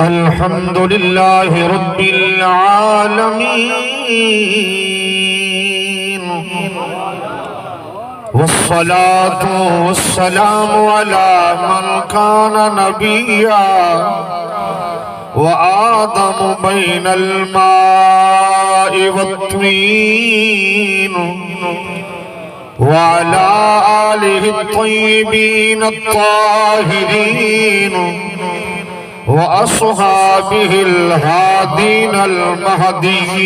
अल्हम्दुलिल्लाहि रब्बिल आलमीन वस्सलातु वस्सलामु अला मन काना नबिय्या व आदमु बैनल माइ वत्तीन व अला आलिहि त्वय्यिबीन अत्ताहिरीन व अस्हाबिहिल हादीनल महदीयीन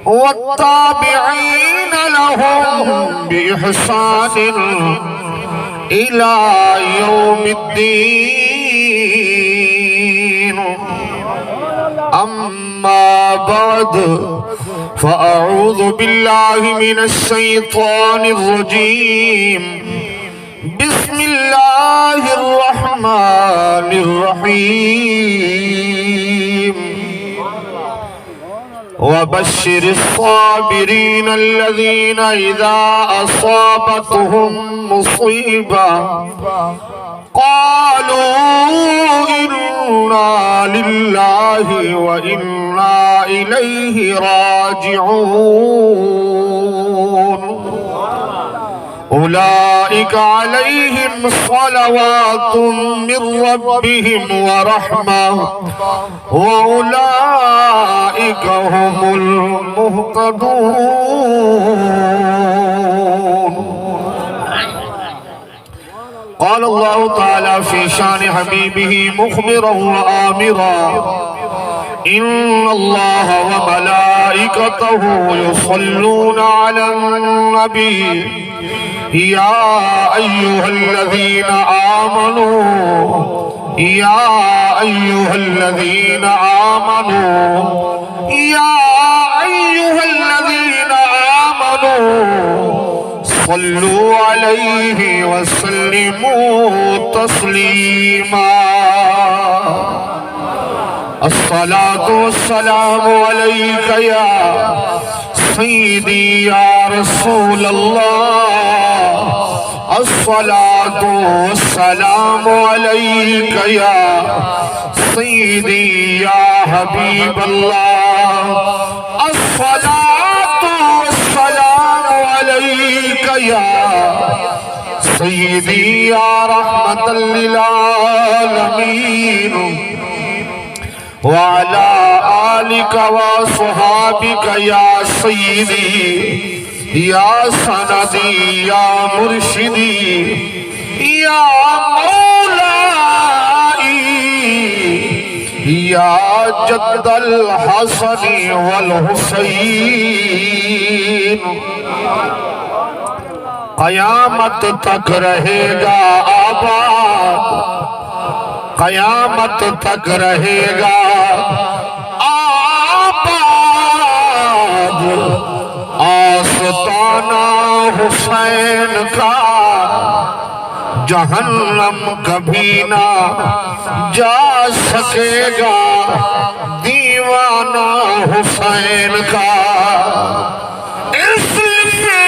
वत्ताबिईन लहुम बिइहसान इला यौमिद्दीन अम्मा बाद फ़अऊज़ु बिल्लाहि मिनश शैतानिर रजीम बिस्मिल्लाहिर रहमानिर रहीम वबश्शिरिस साबिरीन अल्लज़ीना इज़ा असाबतहुम मुसीबा क़ालू इन्ना लिल्लाहि व इन्ना इलैहि राजिऊन उलाइका अलैहिम सलवातुम मिर रब्बिहिम व रहमा व उलाइका हुमुल मुहतदून। क़ाल अल्लाहु तआला फ़ी शान हबीबिही मुख़बिरन व आमिरा इन्नल्लाह व मलाइकतहु युसल्लूना अलन नबी या अय्युहल्लज़ीना आमनू या अय्युहल्लज़ीना आमनू या अय्युहल्लज़ीना आमनू सल्लू अलैहि व सल्लिमू तस्लीमा। अस्सलातु वस्सलामु अलैका या सय्यदी या रसूल अल्लाह अस्सलातु वस्सलामु अलैका या सय्यदी या हबीब अल्लाह अस्सलातु वस्सलामु अलैका या सय्यदी या रहमतल लिल आलमीन व अला आलिका व अस्हाबिका या सय्यदी या सनदी या मुर्शिदी या मौलाई या जद्दल हसनी वल हुसैन। क़यामत तक रहेगा आबाद, क़यामत तक रहेगा आबाद आस्ताना हुसैन का, जहन्नम कभी ना जा सकेगा दीवाना हुसैन का। इसलिए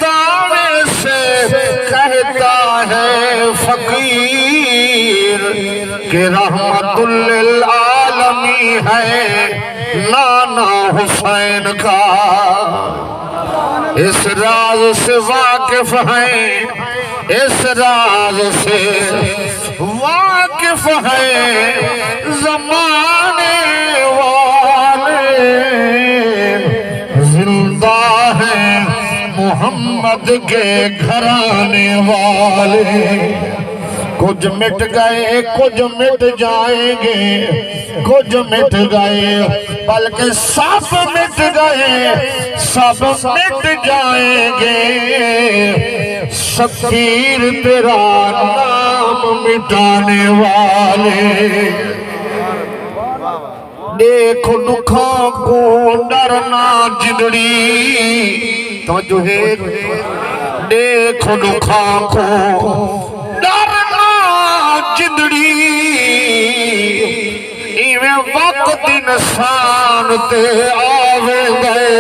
दावे से कहता है फकीर कि रहमतुल लिल आलमी है नाना हुसैन का। इस राज से वाकिफ हैं, इस राज से वाकिफ हैं ज़माने वाले, जिंदा हैं मोहम्मद के घराने वाले। कुछ मिट गए कुछ मिट जाएंगे, कुछ मिट गए बल्कि सब मिट गए, सब मिट जाएंगे। शब्बीर तेरा नाम मिटाने वाले। देखो दुखों को डरना जिंदड़ी, तो जो है देखो दुखों को डरना जिंदड़ी। इवें वक्त इंसान ते आवे गए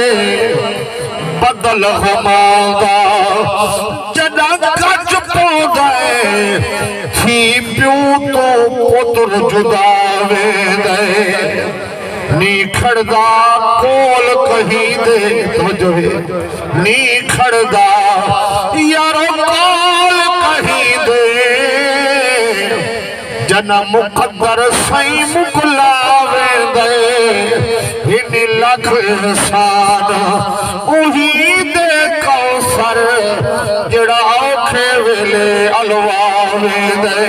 बदल हमारा जदा गज प्यू तो पुत्र जुदा वेंदे नी खड़दा कोल कहीं दे तवज्जो नी खड़दा यारो कोल कहीं दे जना मुकद्दर सही मुकला वेंदे इन लख इंसान उही दे कौसर जड़ा औखे वेले अलवा वेंदे